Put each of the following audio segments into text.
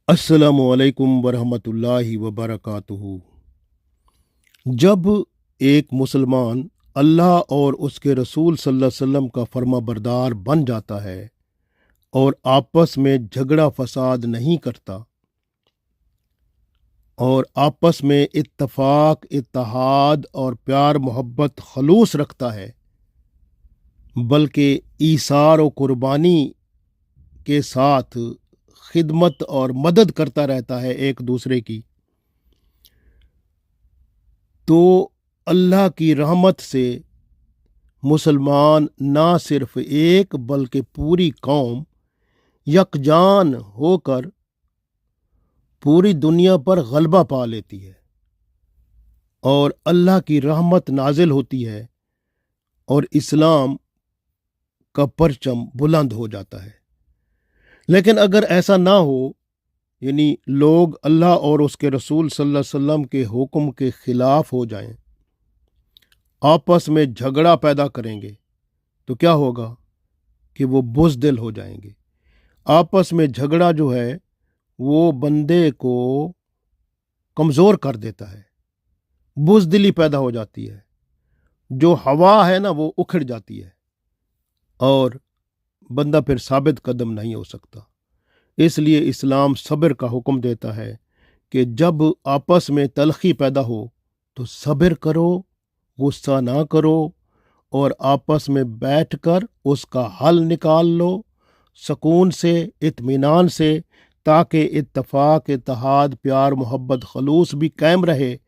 अस्सलामु अलैकुम वरहमतुल्लाहि वबरकातुहू। जब एक मुसलमान अल्लाह और उसके रसूल सल्लल्लाहु अलैहि वसल्लम का फर्माबरदार बन जाता है और आपस में झगड़ा फसाद नहीं करता और आपस में इत्तफाक, इत्तेहाद और प्यार मोहब्बत खलूस रखता है, बल्कि ईसार और कुर्बानी के साथ खिदमत और मदद करता रहता है एक दूसरे की, तो अल्लाह की रहमत से मुसलमान ना सिर्फ एक बल्कि पूरी कौम यकजान होकर पूरी दुनिया पर गलबा पा लेती है और अल्लाह की रहमत नाजिल होती है और इस्लाम का परचम बुलंद हो जाता है। लेकिन अगर ऐसा ना हो, यानी लोग अल्लाह और उसके रसूल सल्लल्लाहु अलैहि वसल्लम के हुक्म के खिलाफ हो जाएं, आपस में झगड़ा पैदा करेंगे, तो क्या होगा कि वो बुज़दिल हो जाएंगे। आपस में झगड़ा जो है वो बंदे को कमज़ोर कर देता है, बुज़दिली पैदा हो जाती है, जो हवा है ना वो उखड़ जाती है और बंदा फिर साबित कदम नहीं हो सकता। इसलिए इस्लाम सब्र का हुक्म देता है कि जब आपस में तलखी पैदा हो तो सब्र करो, गुस्सा ना करो और आपस में बैठकर उसका हल निकाल लो सुकून से, इत्मीनान से, ताकि इत्तफाक, इत्तेहाद, प्यार मोहब्बत खलूस भी कायम रहे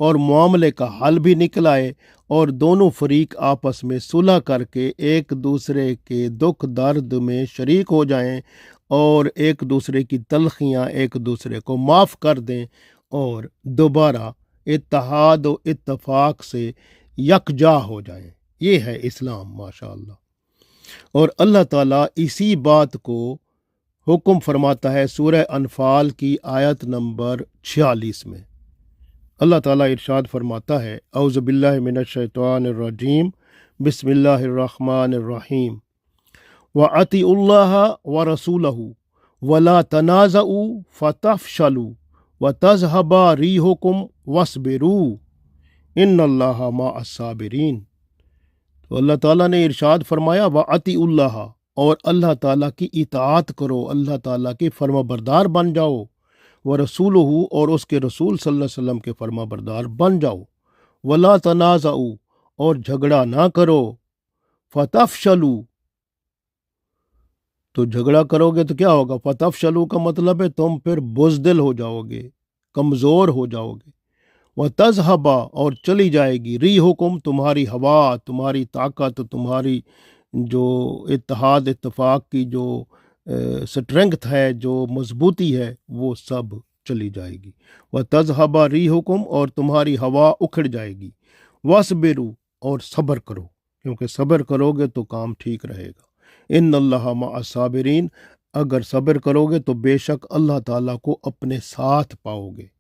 और मामले का हल भी निकल आए और दोनों फरीक आपस में सुलह करके एक दूसरे के दुख दर्द में शरीक हो जाएं और एक दूसरे की तलखियाँ एक दूसरे को माफ़ कर दें और दोबारा इत्तेहाद और इत्तफाक से यकजा हो जाएं। ये है इस्लाम माशाअल्लाह। और अल्लाह ताला इसी बात को हुक्म फरमाता है सूरह अनफाल की आयत नंबर 46 में। अल्लाह ताला इरशाद फरमाता है, औज़ु बिल्लाहि मिनश शैतानिर रजीम, बिस्मिल्लाहिर्रहमानिर रहीम, व अतिउल्लाह व रसूलहु वला तनाज़उ फतफशलु व तज़हबा रिहुकुम वस्बिरू इन्नल्लाहा मअस साबिरीन। तो अल्लाह ताला ने इरशाद फरमाया, व अतिउल्लाह, और अल्लाह ताला की इताअत करो, अल्लाह ताला के फर्माबरदार बन जाओ, व रसूलहु, और उसके रसूल सल्लल्लाहु अलैहि वसल्लम के फर्माबरदार बन जाओ, वला तनाज़उ, और झगड़ा ना करो, फतफशलु, तो झगड़ा करोगे तो क्या होगा, फतफशलु का मतलब है तुम फिर बुज़दिल हो जाओगे, कमज़ोर हो जाओगे, व तज़हबा, और चली जाएगी, री हुकुम, तुम्हारी हवा, तुम्हारी ताकत, तुम्हारी जो इत्तेहाद इत्तफाक की जो स्ट्रेंथ है, जो मजबूती है, वो सब चली जाएगी। व तज़हबा री हुकुम, और तुम्हारी हवा उखड़ जाएगी। वस्बिरु, और सब्र करो, क्योंकि सब्र करोगे तो काम ठीक रहेगा। इन्नल्लाहा मअस साबिरीन, अगर सब्र करोगे तो बेशक अल्लाह ताला को अपने साथ पाओगे।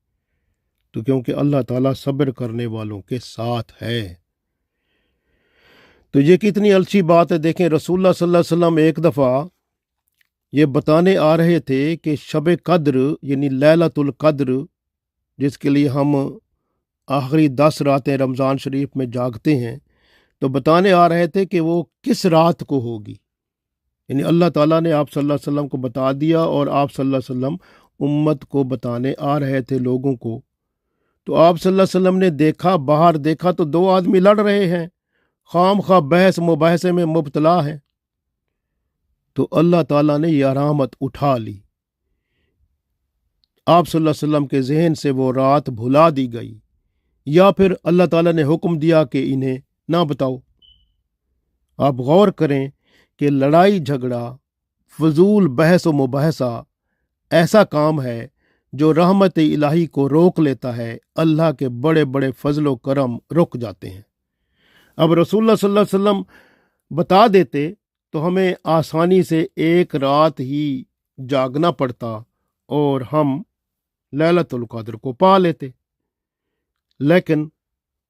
तो क्योंकि अल्लाह ताला सब्र करने वालों के साथ है। तो ये कितनी अच्छी बात है। देखें, रसूलुल्लाह सल्लल्लाहु अलैहि वसल्लम एक दफ़ा ये बताने आ रहे थे कि शब कद्र यानी लैलतुल कद्र, जिसके लिए हम आखिरी 10 रातें रमज़ान शरीफ में जागते हैं, तो बताने आ रहे थे कि वो किस रात को होगी। यानी अल्लाह ताला ने आप सल्लल्लाहु अलैहि वसल्लम को बता दिया और आप सल्लल्लाहु अलैहि वसल्लम उम्मत को बताने आ रहे थे, लोगों को। तो आप सल्लल्लाहु अलैहि वसल्लम ने देखा, बाहर देखा तो 2 आदमी लड़ रहे हैं, खाम खा बहस मुबाहसे में मुब्तला है। तो अल्लाह ताला ने यह रहमत उठा ली, आप सल्लल्लाहु अलैहि वसल्लम के जहन से वो रात भुला दी गई, या फिर अल्लाह ताला ने हुक्म दिया कि इन्हें ना बताओ। आप गौर करें कि लड़ाई झगड़ा, फजूल बहस व मुबाहसा ऐसा काम है जो रहमत इलाही को रोक लेता है। अल्लाह के बड़े बड़े फजल व करम रुक जाते हैं। अब रसूलुल्लाह सल्लल्लाहु अलैहि वसल्लम बता देते तो हमें आसानी से एक रात ही जागना पड़ता और हम लैलतुल कद्र को पा लेते। लेकिन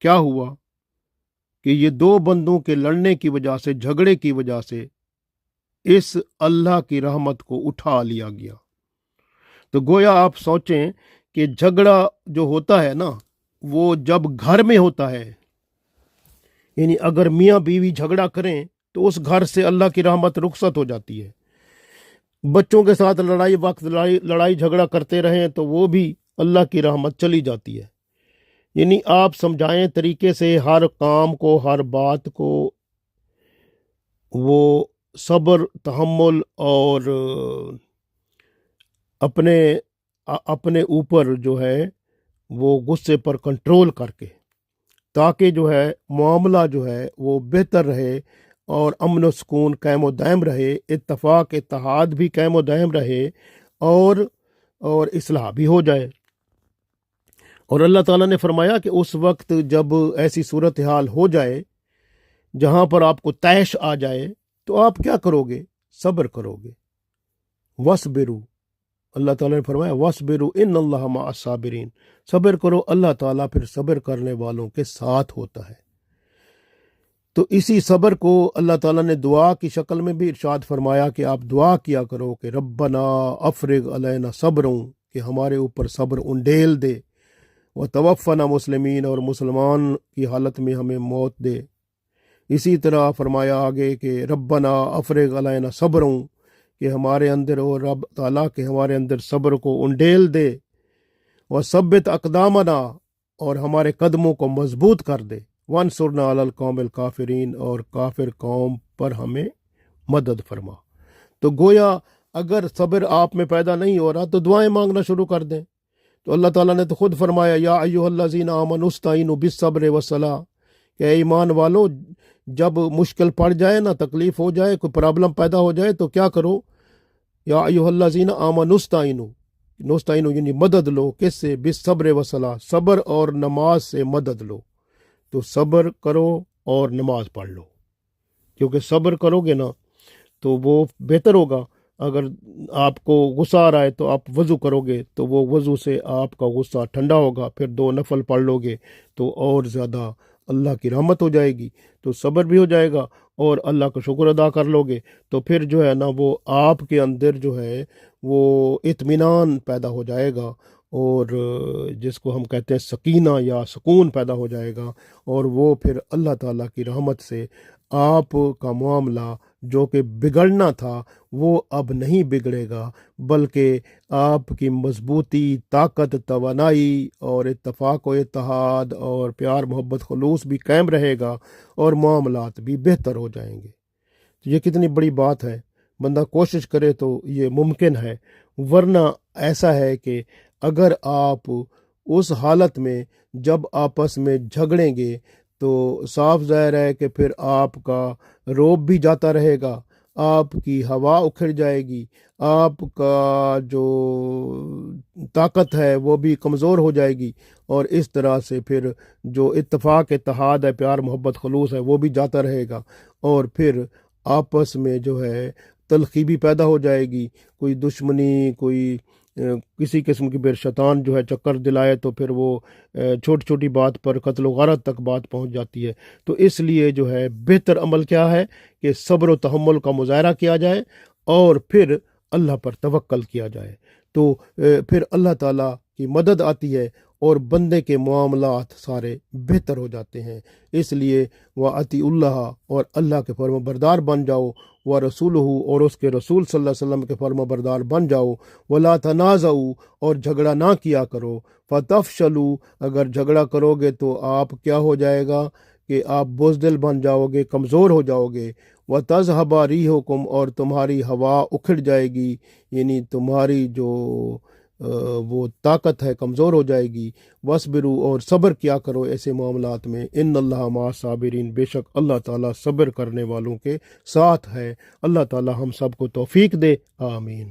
क्या हुआ कि ये 2 बंदों के लड़ने की वजह से, झगड़े की वजह से, इस अल्लाह की रहमत को उठा लिया गया। تو گویا آپ سوچیں کہ جھگڑا جو ہوتا ہے نا وہ جب گھر میں ہوتا ہے، یعنی اگر میاں بیوی جھگڑا کریں تو اس گھر سے اللہ کی رحمت رخصت ہو جاتی ہے۔ بچوں کے ساتھ لڑائی جھگڑا کرتے رہیں تو وہ بھی اللہ کی رحمت چلی جاتی ہے۔ یعنی آپ سمجھائیں طریقے سے ہر کام کو، ہر بات کو وہ صبر، تحمل اور اپنے اوپر جو ہے وہ غصے پر کنٹرول کر کے، تاکہ جو ہے معاملہ جو ہے وہ بہتر رہے اور امن و سکون قائم و دائم رہے، اتفاق اتحاد بھی قائم و دائم رہے اور اصلاح بھی ہو جائے۔ اور اللہ تعالیٰ نے فرمایا کہ اس وقت جب ایسی صورتحال ہو جائے جہاں پر آپ کو طیش آ جائے تو آپ کیا کرو گے؟ صبر کرو گے۔ وَاصْبِرُوا، اللہ تعالیٰ نے فرمایا وَاصْبِرُوا إِنَّ اللَّهَ مَعَ الصَّابِرِينَ، صبر کرو، اللہ تعالیٰ پھر صبر کرنے والوں کے ساتھ ہوتا ہے۔ تو اسی صبر کو اللہ تعالیٰ نے دعا کی شکل میں بھی ارشاد فرمایا کہ آپ دعا کیا کرو کہ ربنا افرغ علینا صبروں، کہ ہمارے اوپر صبر انڈیل دے، وتوفنا مسلمین، اور مسلمان کی حالت میں ہمیں موت دے۔ اسی طرح فرمایا آگے کہ ربنا افرغ علینا صبروں، کہ ہمارے اندر، اور رب تعالیٰ کہ ہمارے اندر صبر کو انڈیل دے، وثبت اقدامنا، اور ہمارے قدموں کو مضبوط کر دے، وانصرنا علی القوم الکافرین، اور کافر قوم پر ہمیں مدد فرما۔ تو گویا اگر صبر آپ میں پیدا نہیں ہو رہا تو دعائیں مانگنا شروع کر دیں۔ تو اللہ تعالیٰ نے تو خود فرمایا یا ایھا الذین آمنوا استعینوا بالصبر والصلاۃ، کہ اے ایمان والو جب مشکل پڑ جائے نا، تکلیف ہو جائے، کوئی پرابلم پیدا ہو جائے تو کیا کرو؟ یا ایھا الذین آمنوا استعینوا یعنی مدد لو، کس سے؟ بالصبر والصلاۃ، صبر اور نماز سے مدد لو۔ تو صبر کرو اور نماز پڑھ لو، کیونکہ صبر کرو گے نا تو وہ بہتر ہوگا۔ اگر آپ کو غصہ آ رہا ہے تو آپ وضو کرو گے تو وہ وضو سے آپ کا غصہ ٹھنڈا ہوگا، پھر 2 نفل پڑھ لو گے تو اور زیادہ اللہ کی رحمت ہو جائے گی، تو صبر بھی ہو جائے گا اور اللہ کا شکر ادا کر لو گے، تو پھر جو ہے نا وہ آپ کے اندر جو ہے وہ اطمینان پیدا ہو جائے گا، اور جس کو ہم کہتے ہیں سکینہ یا سکون پیدا ہو جائے گا، اور وہ پھر اللہ تعالیٰ کی رحمت سے آپ کا معاملہ جو کہ بگڑنا تھا وہ اب نہیں بگڑے گا، بلکہ آپ کی مضبوطی، طاقت، توانائی اور اتفاق و اتحاد اور پیار، محبت، خلوص بھی قائم رہے گا اور معاملات بھی بہتر ہو جائیں گے۔ تو یہ کتنی بڑی بات ہے، بندہ کوشش کرے تو یہ ممکن ہے، ورنہ ایسا ہے کہ اگر آپ اس حالت میں جب آپس میں جھگڑیں گے تو صاف ظاہر ہے کہ پھر آپ کا روب بھی جاتا رہے گا، آپ کی ہوا اکھڑ جائے گی، آپ کا جو طاقت ہے وہ بھی کمزور ہو جائے گی، اور اس طرح سے پھر جو اتفاق اتحاد ہے، پیار محبت خلوص ہے، وہ بھی جاتا رہے گا، اور پھر آپس میں جو ہے تلخی بھی پیدا ہو جائے گی، کوئی دشمنی، کوئی کسی قسم کی، پھر شیطان جو ہے چکر دلائے تو پھر وہ چھوٹی چھوٹی بات پر قتل و غارت تک بات پہنچ جاتی ہے۔ تو اس لیے جو ہے بہتر عمل کیا ہے کہ صبر و تحمل کا مظاہرہ کیا جائے اور پھر اللہ پر توکل کیا جائے، تو پھر اللہ تعالیٰ کی مدد آتی ہے اور بندے کے معاملات سارے بہتر ہو جاتے ہیں۔ اس لیے وَأَطِیعُوا اللَّهَ، اور اللہ کے فرما بردار بن جاؤ، وَرَسُولُهُ، اور اس کے رسول صلی اللہ علیہ وسلم کے فرما بردار بن جاؤ، وَلَا تَنَازَعُوا، اور جھگڑا نہ کیا کرو، فَتَفْشَلُوا، اگر جھگڑا کرو گے تو آپ کیا ہو جائے گا کہ آپ بزدل بن جاؤ گے، کمزور ہو جاؤ گے، وَتَذْهَبَ رِيحُكُمْ، اور تمہاری ہوا اکھڑ جائے گی، یعنی تمہاری جو وہ طاقت ہے کمزور ہو جائے گی، وَاصْبِرُوا، اور صبر کیا کرو ایسے معاملات میں، إِنَّ اللَّهَ مَعَ الصَّابِرِينَ، بے شک اللہ تعالیٰ صبر کرنے والوں کے ساتھ ہے۔ اللہ تعالیٰ ہم سب کو توفیق دے، آمین۔